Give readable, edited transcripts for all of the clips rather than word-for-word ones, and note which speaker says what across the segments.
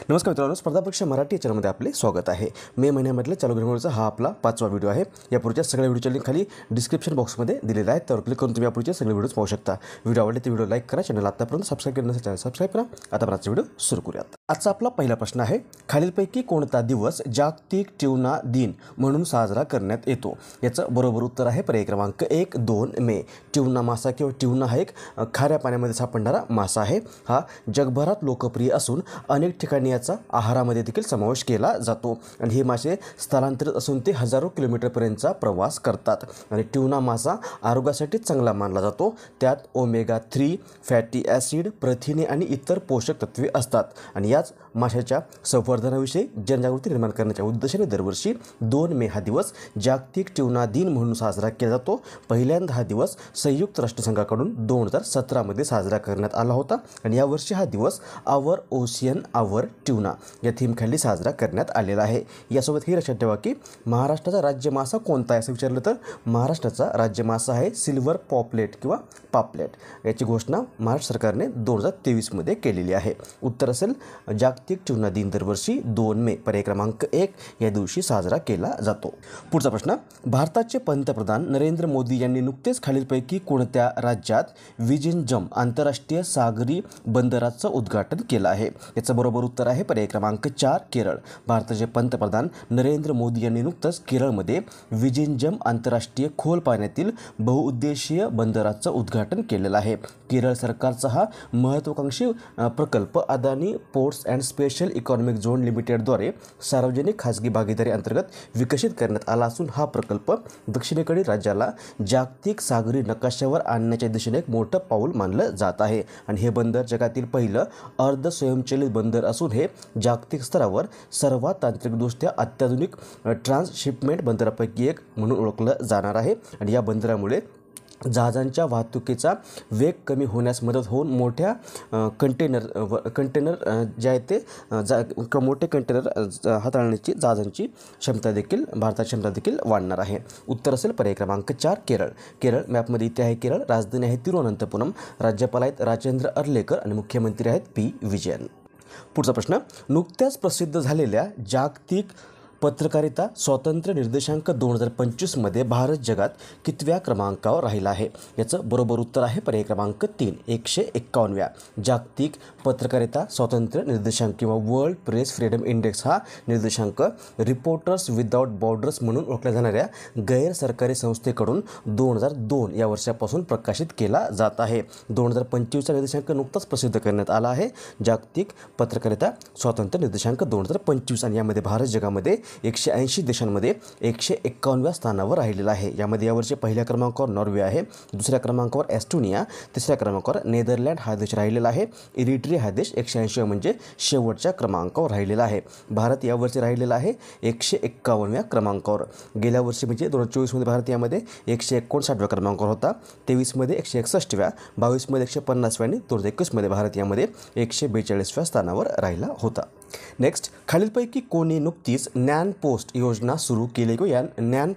Speaker 1: नमस्कार मित्रांनो, स्पर्धा परीक्षा मराठी चॅनलमध्ये आपले स्वागत आहे। मे महिन्यामधल्या चालू घडामोडीचा हा आपला 5वा व्हिडिओ आहे। यापूर्वीच्या सगळ्या व्हिडिओच्या लिंक खाली डिस्क्रिप्शन बॉक्समध्ये दिलेला आहे, त्यावर क्लिक करून तुम्ही यापूर्वीचे सगळे व्हिडिओज पाहू शकता। व्हिडिओ आवडले तर व्हिडिओ लाईक करा, चॅनल आतापर्यंत सबस्क्राइब केलं नसेल चॅनल सबस्क्राइब करा। आता आपण आजचा व्हिडिओ सुरू करूयात। आजचा आपला पहिला प्रश्न आहे, खालीलपैकी कोणता दिवस जागतिक ट्यूना दिन म्हणून साजरा करण्यात येतो? याचं बरोबर उत्तर आहे पर्याय क्रमांक 1, 2 मे। ट्यूना मासा किंवा ट्यूना हा एक खाऱ्या पाण्यामध्ये सापडणारा मासा आहे। हा जगभरात लोकप्रिय असून अनेक ठिकाणी याचा आहारामध्ये देखील समावेश केला जातो आणि हे मासे स्थलांतरित असून ते हजारो किलोमीटरपर्यंतचा प्रवास करतात आणि ट्यूना मासा आरोग्यासाठी चांगला मानला जातो। त्यात ओमेगा 3 फॅटी ॲसिड, प्रथिने आणि इतर पोषक तत्वे असतात आणि याच माशाच्या संवर्धनाविषयी जनजागृती निर्माण करण्याच्या उद्देशाने दरवर्षी 2 मे हा दिवस जागतिक ट्यूना दिन म्हणून साजरा केला जातो। पहिल्यांदा हा दिवस संयुक्त राष्ट्रसंघाकडून 2017 मध्ये साजरा करण्यात आला होता आणि यावर्षी हा दिवस आवर ओशियन आवर ट्यूना या थीमखाली साजरा करण्यात आलेला आहे। यासोबत हे लक्षात ठेवा की महाराष्ट्राचा राज्य मासा कोणता आहे असं विचारलं तर महाराष्ट्राचा राज्य मासा आहे सिल्वर पॉपलेट किंवा पापलेट। याची घोषणा महाराष्ट्र सरकारने 2023 मध्ये केलेली आहे। उत्तर असेल जागतिक ट्यूना दिन दरवर्षी 2 मे पर्याय क्रमांक 1 या दिवशी साजरा केला जातो। पुढचा प्रश्न, भारताचे पंतप्रधान नरेंद्र मोदी यांनी नुकतेच खालीलपैकी कोणत्या राज्यात विजिंजम आंतरराष्ट्रीय सागरी बंदराचं उद्घाटन केलं आहे? याचं बरोबर उत्तर आहे पर्याय क्रमांक 4 केरळ। भारताचे पंतप्रधान नरेंद्र मोदी यांनी नुकतंच केरळमध्ये विजिंजम आंतरराष्ट्रीय खोल पाण्यातील बहुउद्देशीय बंदराचं उद्घाटन केलेलं आहे। केरळ सरकारचा हा महत्त्वाकांक्षी प्रकल्प Adani ports and special economic zone लिमिटेडद्वारे सार्वजनिक खाजगी भागीदारी अंतर्गत विकसित करण्यात आला असून हा प्रकल्प दक्षिणेकडील राज्याला जागतिक सागरी नकाशावर आणण्याच्या दिशेने एक मोठं पाऊल मानलं जात आहे आणि हे बंदर जगातील पहिलं अर्ध स्वयंचलित बंदर असून हे जागतिक स्तरावर सर्वात तांत्रिकदृष्ट्या अत्याधुनिक ट्रान्सशिपमेंट बंदरापैकी एक म्हणून ओळखलं जाणार आहे आणि या बंदरामुळे जहाजांच्या वाहतुकीचा वेग कमी होण्यास मदत होऊन मोठ्या कंटेनर जे आहेत ते मोठे कंटेनर हाताळण्याची जहाजांची भारताची क्षमता देखील वाढणार आहे। उत्तर असेल पर्याय क्रमांक 4 केरळ। केरळ मॅपमध्ये इथे आहे केरळ, राजधानी आहे तिरुवनंतपुरम, राज्यपाल आहेत राजेंद्र अर्लेकर आणि मुख्यमंत्री आहेत पी विजयन। पुढचा प्रश्न, नुकत्याच प्रसिद्ध झालेल्या जागतिक पत्रकारिता स्वातंत्र्य निर्देशांक 2025 मध्ये भारत जगात कितव्या क्रमांकावर राहिला आहे? याचं बरोबर उत्तर आहे पर्याय क्रमांक 3 151व्या। जागतिक पत्रकारिता स्वातंत्र्य निर्देशांक किंवा वर्ल्ड प्रेस फ्रीडम इंडेक्स हा निर्देशांक रिपोर्टर्स विदाउट बॉर्डर्स म्हणून ओळखल्या जाणाऱ्या गैर सरकारी संस्थेकडून 2002 या वर्षापासून प्रकाशित केला जात आहे। 2025चा निर्देशांक नुकताच प्रसिद्ध करण्यात आला आहे, जागतिक पत्रकारिता स्वातंत्र्य निर्देशांक 2025 आणि यामध्ये भारत जगामध्ये 180 देशांमध्ये 151व्या स्थानावर राहिलेला आहे। यामध्ये यावर्षी पहिल्या क्रमांकावर नॉर्वे आहे, दुसऱ्या क्रमांकावर एस्टोनिया, तिसऱ्या क्रमांकावर नेदरलँड हा देश राहिलेला आहे। इरिट्रिया हा देश 180 म्हणजे शेवटच्या क्रमांकावर राहिलेला आहे। भारत यावर्षी राहिलेला आहे 151व्या क्रमांकावर। गेल्या वर्षी म्हणजे 2024 मध्ये भारत यामध्ये 159व्या क्रमांकावर होता, 23 मध्ये 161व्या, 22 मध्ये 150व्या आणि 2021 मध्ये भारत यामध्ये 142व्या स्थानावर राहिला होता। नेक्स्ट, खालीलपैकी कोणी नुकतीच ज्ञान पोस्ट योजना सुरू केली किंवा ज्ञान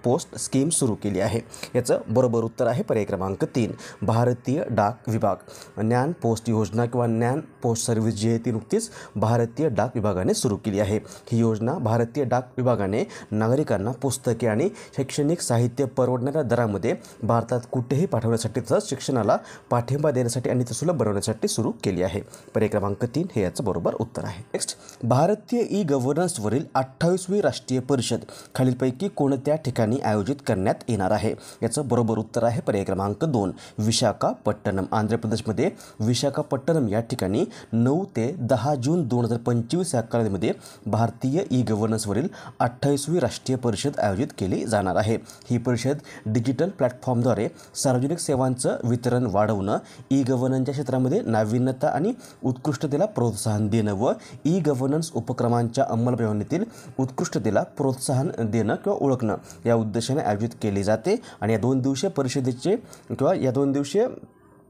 Speaker 1: पोस्ट स्कीम सुरू केली आहे? याचं बरोबर उत्तर आहे पर्याय क्रमांक 3 भारतीय डाक विभाग। ज्ञान पोस्ट योजना किंवा ज्ञान पोस्ट सर्व्हिस जी आहे ती नुकतीच भारतीय डाक विभागाने सुरू केली आहे। ही योजना भारतीय डाक विभागाने नागरिकांना पुस्तके आणि शैक्षणिक साहित्य परवडणाऱ्या दरामध्ये भारतात कुठेही पाठवण्यासाठी तसंच शिक्षणाला पाठिंबा देण्यासाठी आणि ते सुलभ बनवण्यासाठी सुरू केली आहे। पर्याय क्रमांक 3 हे याचं बरोबर उत्तर आहे। नेक्स्ट, भारतीय ई गव्हर्नन्सवरील 28वी राष्ट्रीय परिषद खालीलपैकी कोणत्या ठिकाणी आयोजित करण्यात येणार आहे? याचं बरोबर उत्तर आहे पर्याय क्रमांक 2 विशाखापट्टणम। आंध्र प्रदेशमध्ये विशाखापट्टणम या ठिकाणी 9 ते 10 जून 2025 या कालावधीमध्ये भारतीय ई गव्हर्नन्सवरील 28वी राष्ट्रीय परिषद आयोजित केली जाणार आहे। ही परिषद डिजिटल प्लॅटफॉर्मद्वारे सार्वजनिक सेवांचं वितरण वाढवणं, ई गव्हर्नन्सच्या क्षेत्रामध्ये नाविन्यता आणि उत्कृष्टतेला प्रोत्साहन देणं व ई गव्हर्नन्स उपक्रमांच्या अंमलबजावणीतील उत्कृष्टतेला प्रोत्साहन देणं किंवा ओळखणं या उद्देशाने आयोजित केली जाते आणि या 2 दिवसीय परिषदेचे किंवा या 2 दिवसीय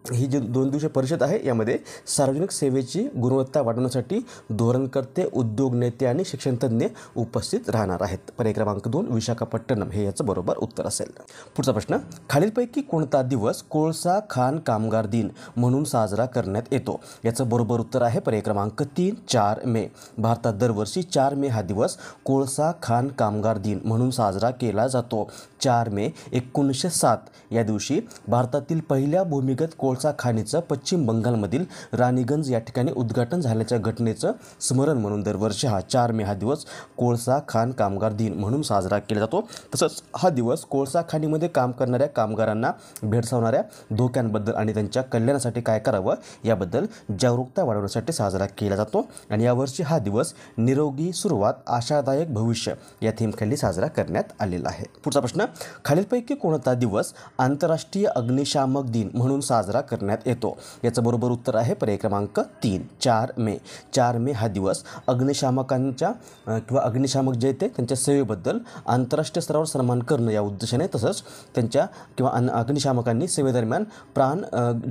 Speaker 1: ही जी 2 दिवसीय परिषद आहे यामध्ये सार्वजनिक सेवेची गुणवत्ता वाढवण्यासाठी धोरणकर्ते, उद्योग नेते आणि शिक्षणतज्ञ उपस्थित राहणार आहेत. पर्याय क्रमांक 2 विशाखापट्टणम हे याचं बरोबर उत्तर असेल. पुढचा प्रश्न, खालीलपैकी कोणता दिवस कोळसा खाण कामगार दिन म्हणून साजरा करण्यात येतो? याचं बरोबर उत्तर आहे पर्याय क्रमांक 3 4 मे. भारतात दरवर्षी 4 मे हा दिवस कोळसा खाण कामगार दिन म्हणून साजरा केला जातो. 4 मे 1907 या दिवशी भारतातील पहिल्या भूमिगत कोळसा खाणीचं पश्चिम बंगालमधील राणीगंज या ठिकाणी उद्घाटन झाल्याच्या घटनेचं स्मरण म्हणून दरवर्षी 4 मे हा दिवस कोळसा खाण कामगार दिन म्हणून साजरा केला जातो. तसंच हा दिवस कोळसा खाणीमध्ये काम करणाऱ्या कामगारांना भेडसावणाऱ्या धोक्यांबद्दल आणि त्यांच्या कल्याणासाठी काय करावं याबद्दल जागरूकता वाढवण्यासाठी साजरा केला जातो. आणि यावर्षी हा दिवस निरोगी सुरुवात आशादायक भविष्य या थीमखाली साजरा करण्यात आलेला आहे. पुढचा प्रश्न, खालीलपैकी कोणता दिवस आंतरराष्ट्रीय अग्निशामक दिन म्हणून साजरा करण्यात येतो? याचं बरोबर उत्तर आहे पर्याय क्रमांक 3 4 मे. 4 मे हा दिवस अग्निशामकांच्या किंवा अग्निशामक जे ते त्यांच्या सेवेबद्दल आंतरराष्ट्रीय स्तरावर सन्मान करणं या उद्देशाने, तसंच त्यांच्या किंवा अग्निशामकांनी सेवेदरम्यान प्राण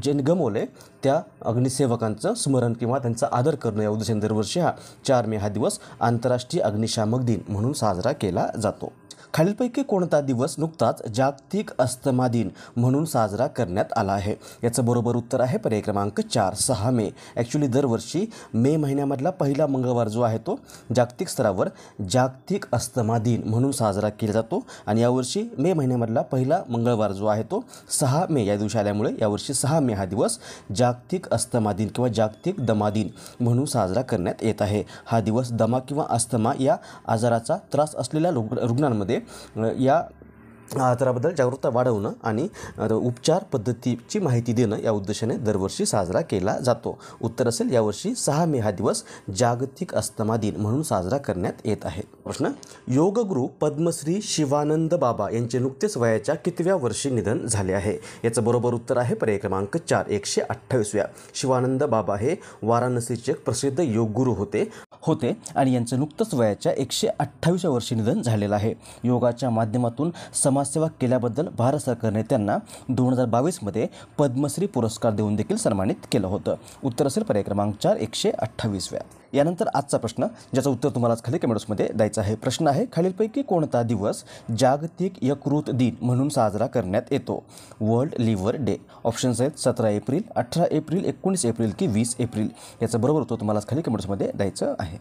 Speaker 1: जे गमावले त्या अग्निसेवकांचं स्मरण किंवा त्यांचा आदर करणं या उद्देशाने दरवर्षी 4 मे हा दिवस आंतरराष्ट्रीय अग्निशामक दिन म्हणून साजरा केला जातो. खालीलपैकी कोणता दिवस नुकताच जागतिक अस्थमा दिन म्हणून साजरा करण्यात आला आहे? याचं बरोबर उत्तर आहे पर्याय क्रमांक 4 6 मे. ॲक्च्युली दरवर्षी मे महिन्यामधला पहिला मंगळवार जो आहे तो जागतिक स्तरावर जागतिक अस्थमा दिन म्हणून साजरा केला जातो. आणि यावर्षी मे महिन्यामधला पहिला मंगळवार जो आहे तो 6 मे या दिवशी आल्यामुळे यावर्षी 6 मे हा दिवस जागतिक अस्थमा दिन किंवा जागतिक दमा दिन म्हणून साजरा करण्यात येत आहे. हा दिवस दमा किंवा अस्थमा या आजाराचा त्रास असलेल्या रुग्णांमध्ये या आजाराबद्दल जागरूकता वाढवणं आणि उपचार पद्धतीची माहिती देणं या उद्देशाने दरवर्षी साजरा केला जातो. उत्तर असेल यावर्षी 6 मे हा दिवस जागतिक अस्थमा दिन म्हणून साजरा करण्यात येत आहे. प्रश्न, योगगुरू पद्मश्री शिवानंद बाबा यांचे नुकतेच वयाच्या कितव्या वर्षी निधन झाले आहे? याचं बरोबर उत्तर आहे पर्याय क्रमांक 4 128व्या. शिवानंद बाबा हे वाराणसीचे प्रसिद्ध योगगुरू होते आणि यांचं नुकतंच वयाच्या 128व्या वर्षी निधन झालेलं आहे. योगाच्या माध्यमातून समाजसेवा केल्याबद्दल भारत सरकारने त्यांना 2022मध्ये पद्मश्री पुरस्कार देऊन देखील सन्मानित केलं होतं. उत्तर असेल पर्याय क्रमांक 4 128व्या. यानंतर आजचा प्रश्न, ज्याचं उत्तर तुम्हाला खाली कमेंट्समध्ये द्यायचं आहे. प्रश्न आहे, खालीलपैकी कोणता दिवस जागतिक यकृत दिन म्हणून साजरा करण्यात येतो? World liver day. ऑप्शन्स आहेत 17 एप्रिल, 18 एप्रिल, 19 एप्रिल की 20 एप्रिल. याचं बरोबर उत्तर तुम्हाला खाली कमेंट्समध्ये द्यायचं आहे.